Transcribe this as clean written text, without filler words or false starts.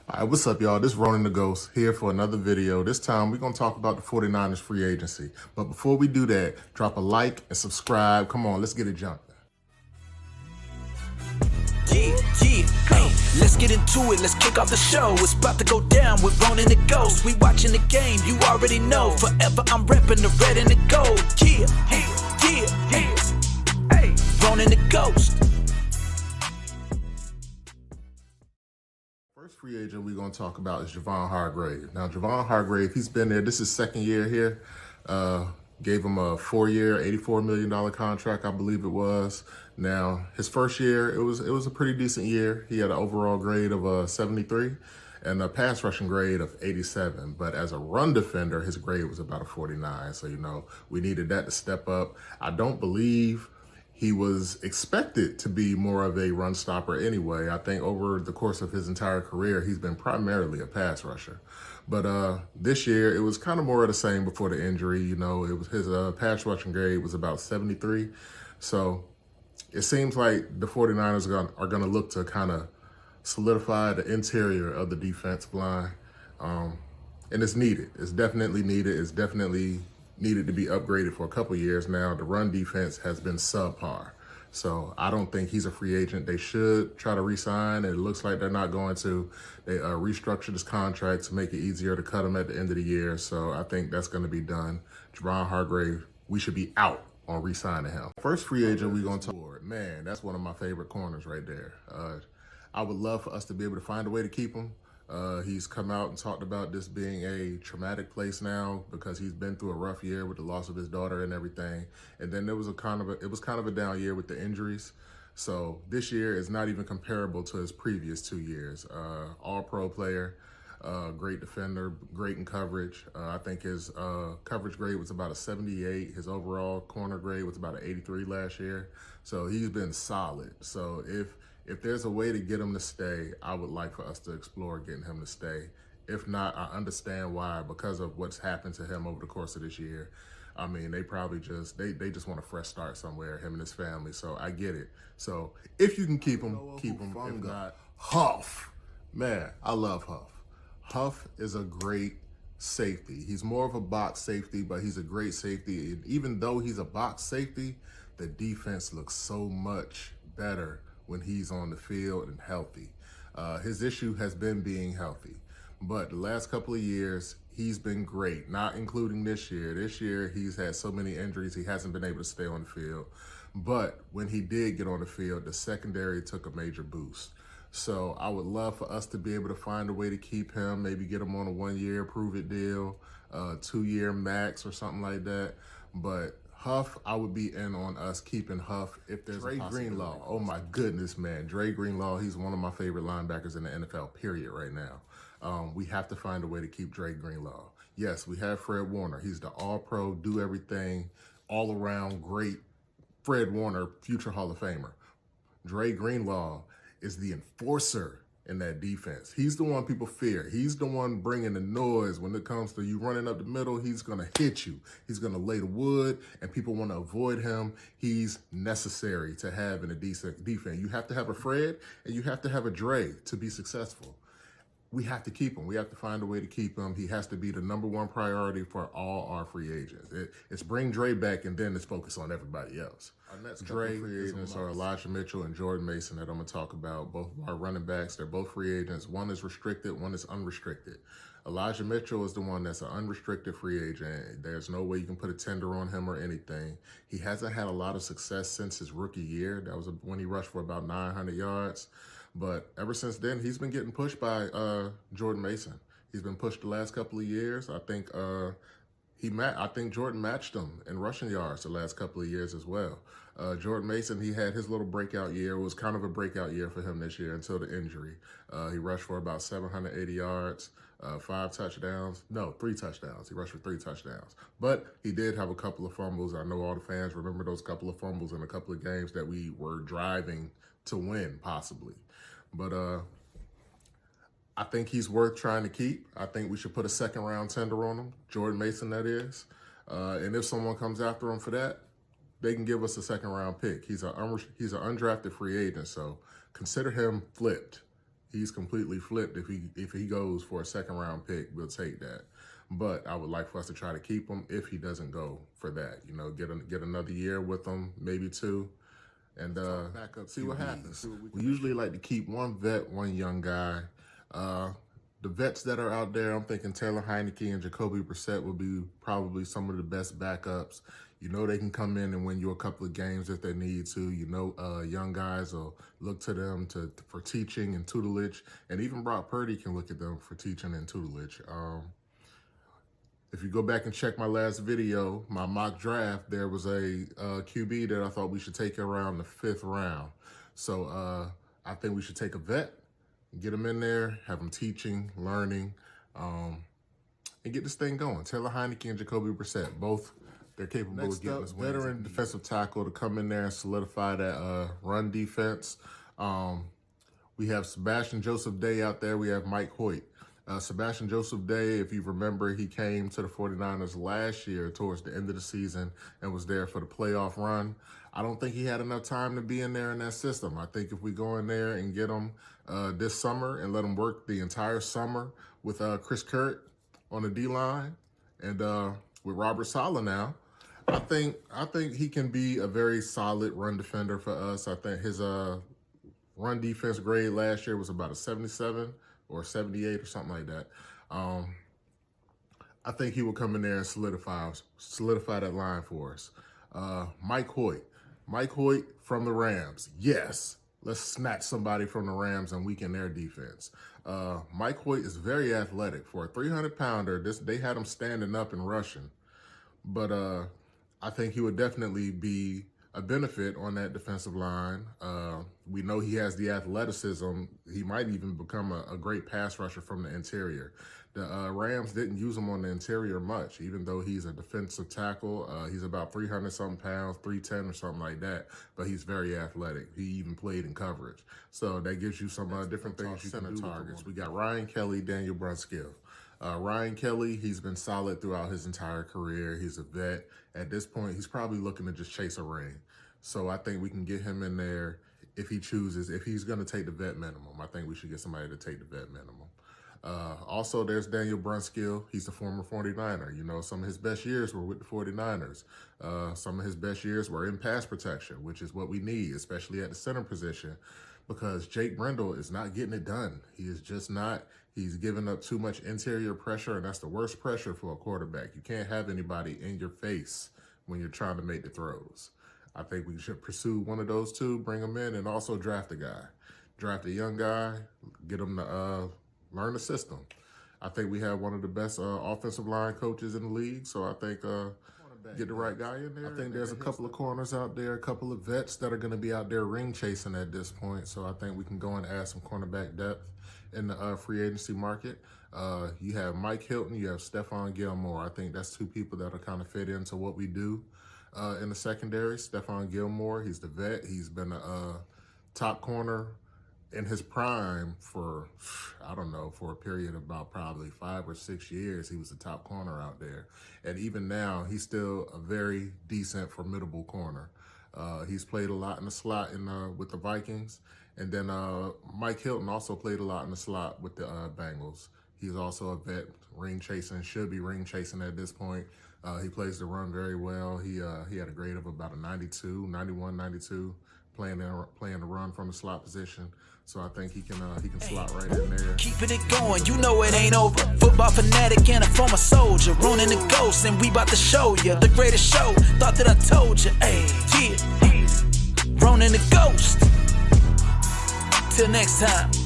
All right, what's up, y'all? This is Ronin the Ghost here for another video. This time, we're going to talk about the 49ers free agency. But before we do that, drop a like and subscribe. Come on, let's get it jumping. Yeah, hey, let's get into it, let's kick off the show. It's about to go down with Ronin the Ghost. We watching the game, you already know. Forever I'm repping the red and the gold. Yeah, hey, Ronin the Ghost. First free agent we're going to talk about is Javon Hargrave. Now, Javon Hargrave, he's been there. This is second year here. Gave him a 4-year, $84 million contract, I believe it was. Now, his first year, it was a pretty decent year. He had an overall grade of 73 and a pass rushing grade of 87. But as a run defender, his grade was about a 49. So, we needed that to step up. I don't believe he was expected to be more of a run stopper anyway. I think over the course of his entire career, he's been primarily a pass rusher. But this year, it was kind of more of the same before the injury. It was his pass rushing grade was about 73. So it seems like the 49ers are going to look to kind of solidify the interior of the defensive line. And it's needed. It's definitely needed. It's definitely needed to be upgraded for a couple years now. The run defense has been subpar. So I don't think he's a free agent. They should try to re-sign. It looks like they're not going to. They restructured his contract to make it easier to cut him at the end of the year. So I think that's going to be done. Javon Hargrave, we should be out on re-signing him. First free agent we're going to talk about. Man, that's one of my favorite corners right there. I would love for us to be able to find a way to keep him. He's come out and talked about this being a traumatic place now because he's been through a rough year with the loss of his daughter and everything. And then it was kind of a down year with the injuries. So this year is not even comparable to his previous 2 years. All-pro player, great defender, great in coverage. I think his coverage grade was about a 78. His overall corner grade was about an 83 last year. So he's been solid. So if there's a way to get him to stay, I would like for us to explore getting him to stay. If not, I understand why, because of what's happened to him over the course of this year. I mean, they probably they just want a fresh start somewhere, him and his family. So I get it. So if you can keep him, keep him. If not, Huff. Man, I love Huff. Huff is a great safety. He's more of a box safety, but he's a great safety. And even though he's a box safety, the defense looks so much better when he's on the field and healthy. His issue has been being healthy. But the last couple of years, he's been great, not including this year. This year, he's had so many injuries, he hasn't been able to stay on the field. But when he did get on the field, the secondary took a major boost. So I would love for us to be able to find a way to keep him, maybe get him on a 1-year prove-it deal, 2-year max or something like that. But Huff, I would be in on us keeping Huff if there's Dre Greenlaw. Oh my goodness, man. Dre Greenlaw, he's one of my favorite linebackers in the NFL, period, right now. We have to find a way to keep Dre Greenlaw. Yes, we have Fred Warner. He's the all-pro, do everything, all-around great Fred Warner, future Hall of Famer. Dre Greenlaw is the enforcer in that defense. He's the one people fear. He's the one bringing the noise when it comes to you running up the middle. He's going to hit you. He's going to lay the wood, and people want to avoid him. He's necessary to have in a decent defense. You have to have a Fred, and you have to have a Dre to be successful. We have to keep him. We have to find a way to keep him. He has to be the #1 priority for all our free agents. It's bring Dre back, and then it's focus on everybody else. Our next Dre free agents are Elijah Mitchell and Jordan Mason that I'm going to talk about. Both of our running backs, they're both free agents. One is restricted, one is unrestricted. Elijah Mitchell is the one that's an unrestricted free agent. There's no way you can put a tender on him or anything. He hasn't had a lot of success since his rookie year. That was when he rushed for about 900 yards. But ever since then, he's been getting pushed by Jordan Mason. He's been pushed the last couple of years. I think Jordan matched him in rushing yards the last couple of years as well. Jordan Mason, he had his little breakout year. It was kind of a breakout year for him this year until the injury. He rushed for about 780 yards, 3 touchdowns. He rushed for 3 touchdowns. But he did have a couple of fumbles. I know all the fans remember those couple of fumbles in a couple of games that we were driving to win, possibly. But I think he's worth trying to keep. I think we should put a 2nd-round tender on him, Jordan Mason, that is. And if someone comes after him for that, they can give us a 2nd-round pick. He's an undrafted free agent, so consider him flipped. he's completely flipped. If he goes for a second round pick, we'll take that. But I would like for us to try to keep him if he doesn't go for that. You know, get another year with him, maybe 2, and back up, see what happens. We usually like to keep one vet, one young guy. The vets that are out there, I'm thinking Taylor Heineke and Jacoby Brissett will be probably some of the best backups. You know, they can come in and win you a couple of games if they need to. You know, young guys will look to them for teaching and tutelage, and even Brock Purdy can look at them for teaching and tutelage. If you go back and check my last video, my mock draft, there was a QB that I thought we should take around the 5th round. So I think we should take a vet, get him in there, have him teaching, learning, and get this thing going. Taylor Heineke and Jacoby Brissett, both, they're capable of getting us wins. Veteran defensive tackle to come in there and solidify that run defense. We have Sebastian Joseph Day out there. We have Mike Hoyt. Sebastian Joseph Day, if you remember, he came to the 49ers last year towards the end of the season and was there for the playoff run. I don't think he had enough time to be in there in that system. I think if we go in there and get him this summer and let him work the entire summer with Chris Kurt on the D-line and with Robert Saleh now, I think he can be a very solid run defender for us. I think his run defense grade last year was about a 77 or 78 or something like that. I think he will come in there and solidify that line for us. Mike Hoyt from the Rams. Yes, let's snatch somebody from the Rams and weaken their defense. Mike Hoyt is very athletic. For a 300-pounder, they had him standing up and rushing. But I think he would definitely be a benefit on that defensive line. We know he has the athleticism. He might even become a great pass rusher from the interior. The Rams didn't use him on the interior much, even though he's a defensive tackle. He's about 300-something pounds, 310 or something like that, but he's very athletic. He even played in coverage. So that gives you some different things you can do. Targets. We got Ryan Kelly, Daniel Brunskill. Ryan Kelly, he's been solid throughout his entire career. He's a vet. At this point, he's probably looking to just chase a ring. So I think we can get him in there if he chooses. If he's going to take the vet minimum, I think we should get somebody to take the vet minimum. Also, there's Daniel Brunskill. He's a former 49er. You know, some of his best years were with the 49ers. Some of his best years were in pass protection, which is what we need, especially at the center position, because Jake Brendel is not getting it done. He is just not. He's giving up too much interior pressure, and that's the worst pressure for a quarterback. You can't have anybody in your face when you're trying to make the throws. I think we should pursue one of those two, bring him in, and also draft a guy. Draft a young guy, get him to learn the system. I think we have one of the best offensive line coaches in the league, so I think get the right guy in there. I think there's a couple of corners out there, a couple of vets that are going to be out there ring chasing at this point, so I think we can go and add some cornerback depth in the free agency market. You have Mike Hilton, you have Stephon Gilmore. I think that's two people that will kind of fit into what we do in the secondary. Stephon Gilmore, he's the vet. He's been a top corner in his prime for, I don't know, for a period of about probably 5 or 6 years. He was the top corner out there. And even now, he's still a very decent, formidable corner. He's played a lot in the slot with the Vikings. And then Mike Hilton also played a lot in the slot with the Bengals. He's also a vet, ring chasing, should be ring chasing at this point. He plays the run very well. He had a grade of about a 92, 91, 92, playing the run from the slot position. So I think he can slot right in there. Keeping it going, you know it ain't over. Football fanatic and a former soldier, Ronin the Ghost, and we about to show you the greatest show. Thought that I told you, ayy, yeah. Ronin the Ghost. Till next time.